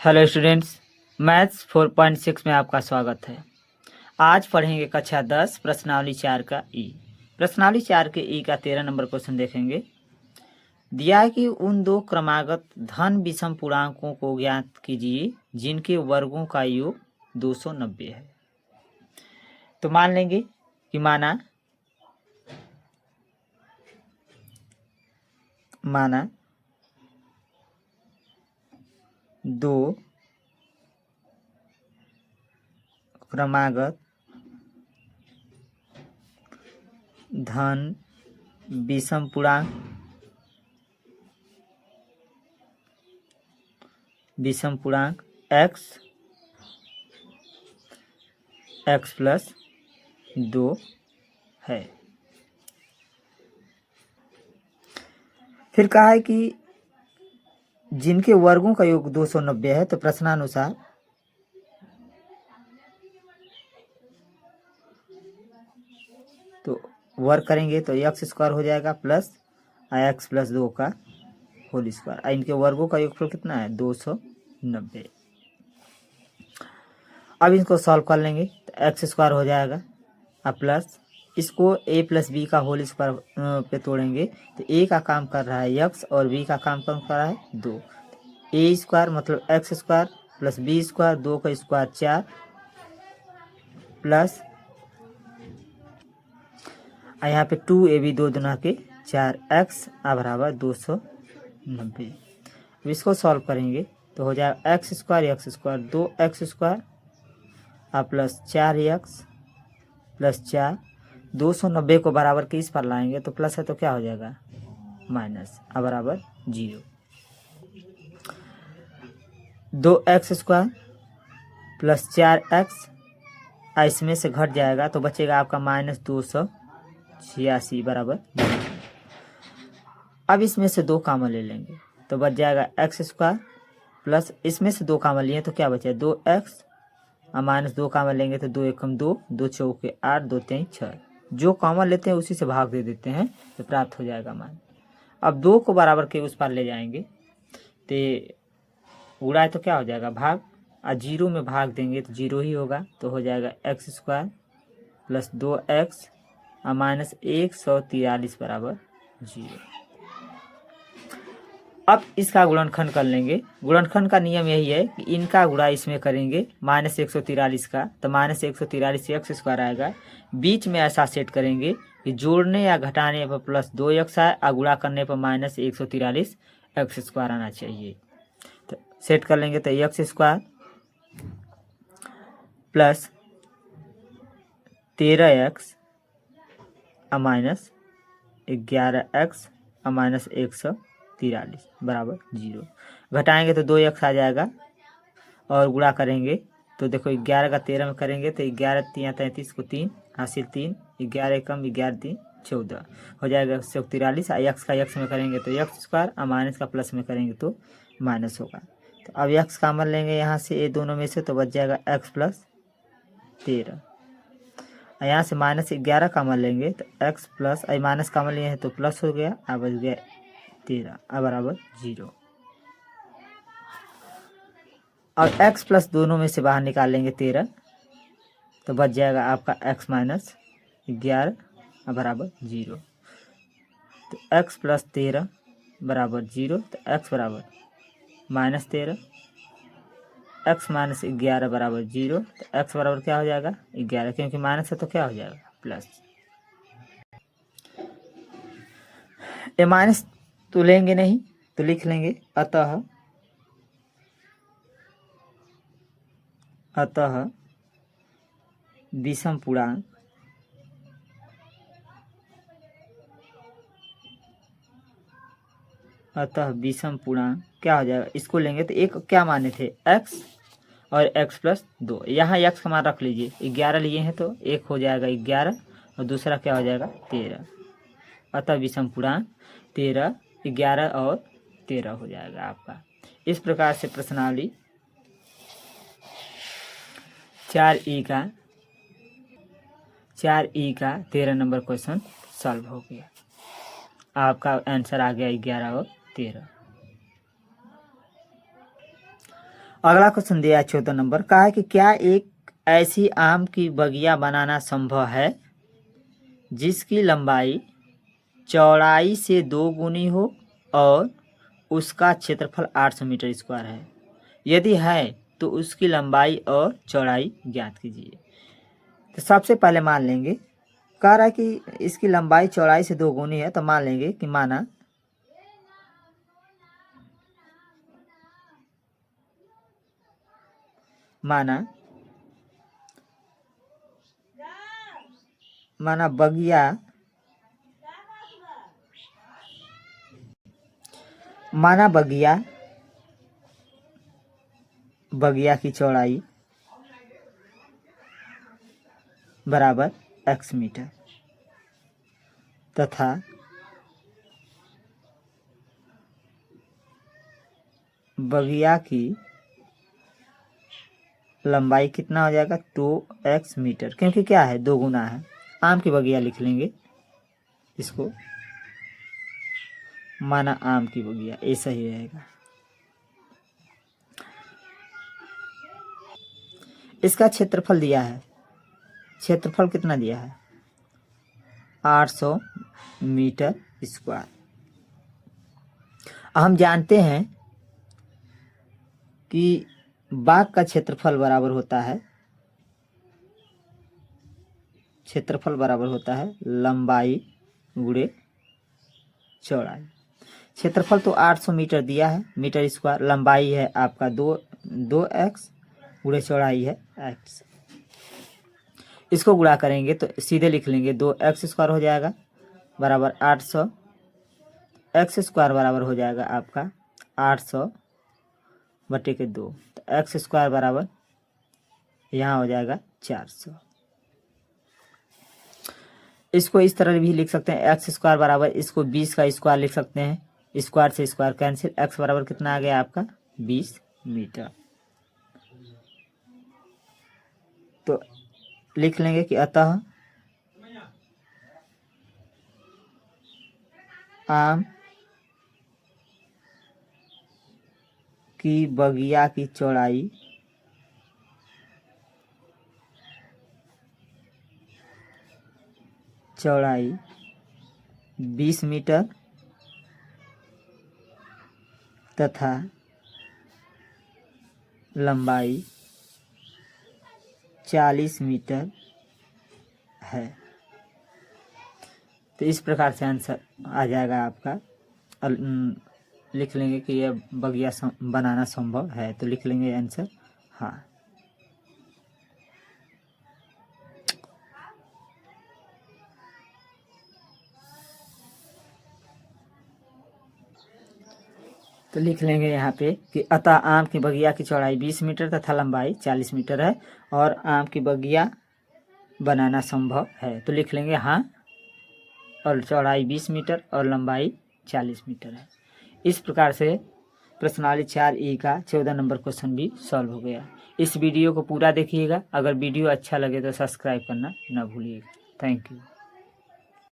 Hello students, maths 4.6 में आपका स्वागत है। आज पढ़ेंगे कक्षा 10 प्रश्नावली 4 का ई। प्रश्नावली 4 के ई का 13 नंबर क्वेश्चन देखेंगे। दिया है कि उन दो क्रमागत धन विषम पूर्णांकों को ज्ञात कीजिए जिनके वर्गों का योग 290 है। तो मान लेंगे कि माना दो क्रमागत धन विषम पूर्णांक x प्लस 2 है। फिर कहा है कि जिनके वर्गों का योग 290 है। तो प्रश्नानुसार तो वर्ग करेंगे तो एक्स स्क्वायर हो जाएगा प्लस एक्स प्लस 2 का होल स्क्वायर। इनके वर्गों का योगफल कितना है? 290। अब इसको सॉल्व कर लेंगे तो एक्स स्क्वायर हो जाएगा और प्लस इसको ए प्लस बी का होल स्क्वायर पे तोड़ेंगे तो ए का काम कर रहा है एक्स और बी का काम कर रहा है 2। ए स्क्वायर मतलब x square plus b square 2 का स्क्वायर 4 प्लस यहाँ पे 2ab 2 दुना के 4x बराबर 290। अब इसको सॉल्व करेंगे तो हो जाएगा x square 2x square plus 4x plus 4 290 को बराबर के इस पर लाएंगे तो प्लस है तो क्या हो जाएगा माइनस बराबर 0। 2x स्क्वायर प्लस 4x इसमें से घट जाएगा तो बचेगा आपका माइनस 286 बराबर 0। अब इसमें से 2 कामन ले लेंगे तो बच जाएगा एक्स स्क्वायर प्लस इसमें से 2 कामन लिए तो क्या बचे 2x और माइनस 2 कामन लेंगे तो 2 एकम 2 2 चौके 8 2 3 6। जो कॉमन लेते हैं उसी से भाग दे देते हैं तो प्राप्त हो जाएगा मान। अब 2 को बराबर के उस पर ले जाएंगे तो उड़ाए तो क्या हो जाएगा भाग और 0 में भाग देंगे तो 0 ही होगा तो हो जाएगा एक्स स्क्वायर प्लस 2x और माइनस 143 बराबर 0। अब इसका गुणनखंड कर लेंगे। गुणनखंड का नियम यही है कि इनका गुणा इसमें करेंगे माइनस 143 का तो माइनस 143 एक्स स्क्वायर आएगा। बीच में ऐसा सेट करेंगे कि जोड़ने या घटाने पर प्लस 2x आए और गुणा करने पर माइनस 143 एक्स स्क्वायर आना चाहिए। तो सेट कर लेंगे तो x square plus 13x minus 11x minus 143 बराबर 0। घटाएंगे तो 2x आ जाएगा और गुणा करेंगे तो देखो 11 का 13 में करेंगे तो 11 3 33 को 3 हासिल 3 11 कम 11 3 14 हो जाएगा 143। एक्स का एक्स में करेंगे तो एक्स स्क्वायर और माइनस का प्लस में करेंगे तो माइनस होगा। तो अब एक्स कामन लेंगे यहाँ से ये दोनों में से तो बच जाएगा एक्स प्लस 13। यहाँ से माइनस 11 कामन लेंगे तो एक्स प्लस माइनस कामन लिए हैं तो प्लस हो गया अब बच गया 13 बराबर 0। और x प्लस दोनों में से बाहर निकाल लेंगे 13 तो बच जाएगा आपका x माइनस 11 बराबर 0। तो x प्लस 13 बराबर 0 तो x बराबर माइनस 13 x माइनस 11 बराबर 0 तो x बराबर क्या हो जाएगा 11 क्योंकि माइनस है तो क्या हो जाएगा प्लस। ये माइनस तो लेंगे नहीं तो लिख लेंगे अतः विषम पूर्णांक क्या हो जाएगा इसको लेंगे तो एक क्या माने थे x और x प्लस 2 यहाँ x का मान रख लीजिए 11 लिए हैं तो एक हो जाएगा 11 और दूसरा क्या हो जाएगा 13। अतः विषम पूर्णांक 13 11 और 13 हो जाएगा आपका। इस प्रकार से प्रश्नावली 4E का 13 नंबर क्वेश्चन सॉल्व हो गया। आपका आंसर आ गया 11 और 13। अगला क्वेश्चन दिया है 14 नंबर। कहा है कि क्या एक ऐसी आम की बगिया बनाना संभव है जिसकी लंबाई चौड़ाई से 2 गुनी हो और उसका क्षेत्रफल 800 मीटर स्क्वायर है? यदि है तो उसकी लंबाई और चौड़ाई ज्ञात कीजिए। तो सबसे पहले मान लेंगे, कह रहा है कि इसकी लंबाई चौड़ाई से 2 गुनी है, तो मान लेंगे कि माना बगिया की चौड़ाई बराबर x मीटर तथा बगिया की लंबाई कितना हो जाएगा 2x मीटर, क्योंकि क्या है 2 गुना है। आम की बगिया लिख लेंगे इसको, माना आम की बगिया, ऐसा ही रहेगा। इसका क्षेत्रफल दिया है, क्षेत्रफल कितना दिया है 800 मीटर स्क्वायर। हम जानते हैं कि बाग का क्षेत्रफल बराबर होता है लंबाई गुणे चौड़ाई। क्षेत्रफल तो 800 मीटर दिया है मीटर स्क्वायर, लंबाई है आपका 2x गुणे चौड़ाई है x। इसको गुणा करेंगे तो सीधे लिख लेंगे 2x स्क्वायर हो जाएगा बराबर 800, x स्क्वायर बराबर हो जाएगा आपका 800 बटे के 2, तो x स्क्वायर बराबर यहाँ हो जाएगा 400। इसको इस तरह भी लिख सकते हैं, x स्क्वायर बराबर, इसको 20 का स्क्वायर लिख सकते हैं, स्क्वायर से स्क्वायर कैंसिल, x बराबर कितना आ गया आपका 20 मीटर। तो लिख लेंगे कि अतः आम की बगिया की चौड़ाई 20 मीटर तथा लंबाई 40 मीटर है। तो इस प्रकार से आंसर आ जाएगा आपका। लिख लेंगे कि यह बगिया बनाना संभव है, तो लिख लेंगे आंसर हाँ। तो लिख लेंगे यहाँ पे कि अतः आम की बगिया की चौड़ाई 20 मीटर तथा लंबाई 40 मीटर है और आम की बगिया बनाना संभव है। तो लिख लेंगे हाँ, और चौड़ाई 20 मीटर और लंबाई 40 मीटर है। इस प्रकार से प्रश्नावली 4E का 14 नंबर क्वेश्चन भी सॉल्व हो गया। इस वीडियो को पूरा देखिएगा। अगर वीडियो अच्छा लगे तो सब्सक्राइब करना ना भूलिएगा। Thank you.